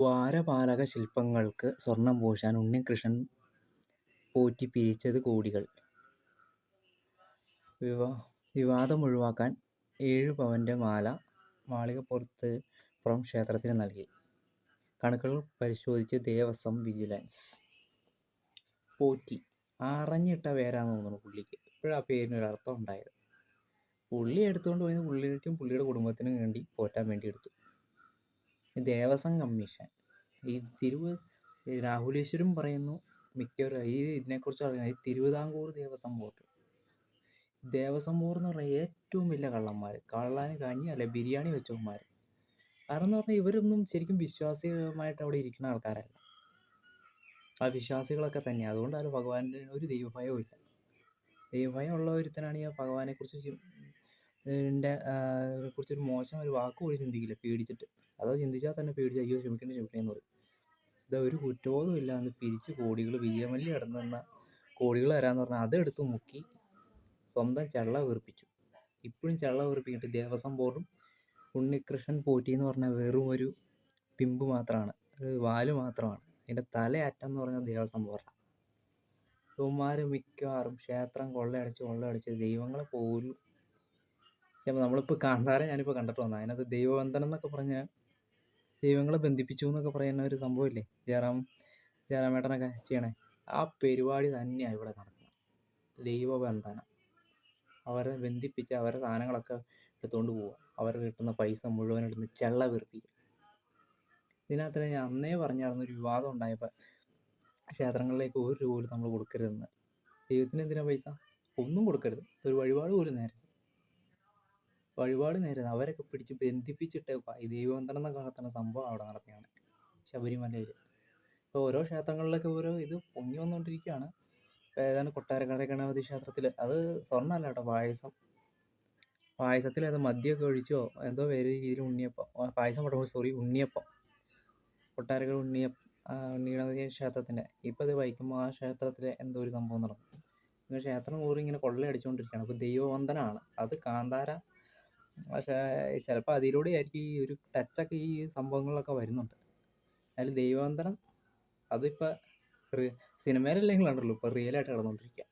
ദ്വാരപാലക ശില്പങ്ങൾക്ക് സ്വർണം പൂശാൻ ഉണ്ണികൃഷ്ണൻ പോറ്റി പിരിച്ചത് കോടികൾ. വിവാദമൊഴിവാക്കാൻ 7 പവന്റെ മാല മാളികപ്പുറം ക്ഷേത്രത്തിന് നൽകി. കണക്കുകൾ പരിശോധിച്ച് ദേവസ്വം വിജിലൻസ്. പോറ്റി അറിഞ്ഞിട്ട പേരാന്ന് തോന്നുന്നു പുള്ളിക്ക്. ഇപ്പോഴാ പേരിനൊരർത്ഥം ഉണ്ടായത്. പുള്ളി എടുത്തുകൊണ്ട് പോയത് പുള്ളിക്കും പുള്ളിയുടെ കുടുംബത്തിനും വേണ്ടി പോറ്റാൻ വേണ്ടി എടുത്തു. ദേവസ്വം കമ്മീഷൻ ഈ രാഹുലേശ്വരും പറയുന്നു, മിക്കവരും ഇതിനെക്കുറിച്ച് പറയുന്നത് ഈ തിരുവിതാംകൂർ ദേവസ്വം ബോർഡ്. ദേവസ്വം ബോർഡ് എന്ന് പറഞ്ഞാൽ ഏറ്റവും വലിയ കള്ളന്മാർ, കള്ളാന് കഞ്ഞി അല്ലെ ബിരിയാണി വെച്ചവന്മാർ. കാരണം എന്ന് പറഞ്ഞാൽ ഇവരൊന്നും ശരിക്കും വിശ്വാസികളുമായിട്ട് അവിടെ ഇരിക്കുന്ന ആൾക്കാരല്ല. ആ വിശ്വാസികളൊക്കെ തന്നെ. അതുകൊണ്ടാണ് ഭഗവാന്റെ ഒരു ദൈവഭയവും ഇല്ല. ദൈവഭയം ഉള്ള ഒരുത്തനാണ് ഈ ഭഗവാനെ കുറിച്ചൊരു മോശം ഒരു വാക്ക് പോലും ചിന്തിക്കില്ല, പേടിച്ചിട്ട്. അതോ ചിന്തിച്ചാൽ തന്നെ പേടിച്ച് അയ്യോ ക്ഷമിക്കണേന്ന് പറയും. ഇതാ ഒരു കുറ്റബോധവും ഇല്ല എന്ന് പിരിച്ച് കോടികൾ വിജയമല്ലി കിടന്ന കോടികൾ തരാന്ന് പറഞ്ഞാൽ അതെടുത്ത് മുക്കി സ്വന്തം ചെള്ള വീർപ്പിച്ചു. ഇപ്പോഴും ചെള്ള വീർപ്പിക്കിട്ട് ദേവസ്വം ബോർഡും ഉണ്ണികൃഷ്ണൻ പോറ്റി എന്ന് പറഞ്ഞാൽ വെറും ഒരു പിമ്പ് മാത്രമാണ്, ഒരു വാല് മാത്രമാണ്. അതിൻ്റെ തലയറ്റം എന്ന് പറഞ്ഞാൽ ദേവസ്വം ബോർഡാണ്. ഇവന്മാർ മിക്കവാറും ക്ഷേത്രം കൊള്ളയടിച്ച് ദൈവങ്ങളെ പോലും. ചിലപ്പോൾ നമ്മളിപ്പോൾ കാന്താരം ഞാനിപ്പോൾ കണ്ടിട്ട് വന്നത്, അതിനകത്ത് ദൈവബന്ധനം എന്നൊക്കെ പറഞ്ഞാൽ ദൈവങ്ങളെ ബന്ധിപ്പിച്ചു എന്നൊക്കെ പറയുന്ന ഒരു സംഭവമില്ലേ, ജയറാമേട്ടനൊക്കെ ചെയ്യണേ. ആ പരിപാടി തന്നെയാണ് ഇവിടെ നടക്കുന്നത്. ദൈവബന്ധനം. അവരെ ബന്ധിപ്പിച്ച് അവരെ സാധനങ്ങളൊക്കെ എടുത്തുകൊണ്ട് പോവുക. അവർ കിട്ടുന്ന പൈസ മുഴുവൻ എടുത്ത് ചെള്ള വീർപ്പിക്കുക. ഇതിനകത്ത് ഞാൻ അന്നേ പറഞ്ഞായിരുന്നു, ഒരു വിവാദം ഉണ്ടായപ്പോൾ ക്ഷേത്രങ്ങളിലേക്ക് 1 രൂപ പോലും നമ്മൾ കൊടുക്കരുതെന്ന്. ദൈവത്തിന് എന്തിനാ പൈസ? ഒന്നും കൊടുക്കരുത്. ഒരു വഴിപാട് പോലും നേരം അവരൊക്കെ പിടിച്ച് ബന്ധിപ്പിച്ചിട്ടേക്കുക. ഈ ദൈവബന്ധനം എന്നൊക്കെ നടത്തുന്ന സംഭവം അവിടെ നടത്തിയാണ് ശബരിമലയിൽ. ഇപ്പോൾ ഓരോ ക്ഷേത്രങ്ങളിലൊക്കെ ഓരോ ഇത് പൊങ്ങി വന്നുകൊണ്ടിരിക്കുകയാണ്. ഇപ്പോൾ ഏതാണ് കൊട്ടാരക്കര ഗണപതി ക്ഷേത്രത്തിൽ, അത് സ്വർണ്ണമല്ല കേട്ടോ, പായസത്തിൽ അത് മദ്യമൊക്കെ ഒഴിച്ചോ എന്തോ വേറെ രീതിയിൽ ഉണ്ണിയപ്പം കൊട്ടാരക്കര ഉണ്ണി ഗണപതി ക്ഷേത്രത്തിൻ്റെ. ഇപ്പോൾ അത് വൈക്കം ആ ക്ഷേത്രത്തിലെ എന്തോ ഒരു സംഭവം നടന്നു. ഇങ്ങനെ ക്ഷേത്രം കൂടി ഇങ്ങനെ കൊള്ളയടിച്ചുകൊണ്ടിരിക്കുകയാണ്. അപ്പോൾ ദൈവബന്ധനമാണ് അത്. കാന്താര പക്ഷേ ചിലപ്പോൾ അതിലൂടെ ആയിരിക്കും ഈ ഒരു ടച്ചൊക്കെ ഈ സംഭവങ്ങളിലൊക്കെ വരുന്നുണ്ട്. അതിൽ ദൈവബന്ധനം അതിപ്പോൾ സിനിമയിലല്ലെങ്കിൽ ഉണ്ടല്ലോ, ഇപ്പോൾ റിയലായിട്ട് നടന്നുകൊണ്ടിരിക്കുക.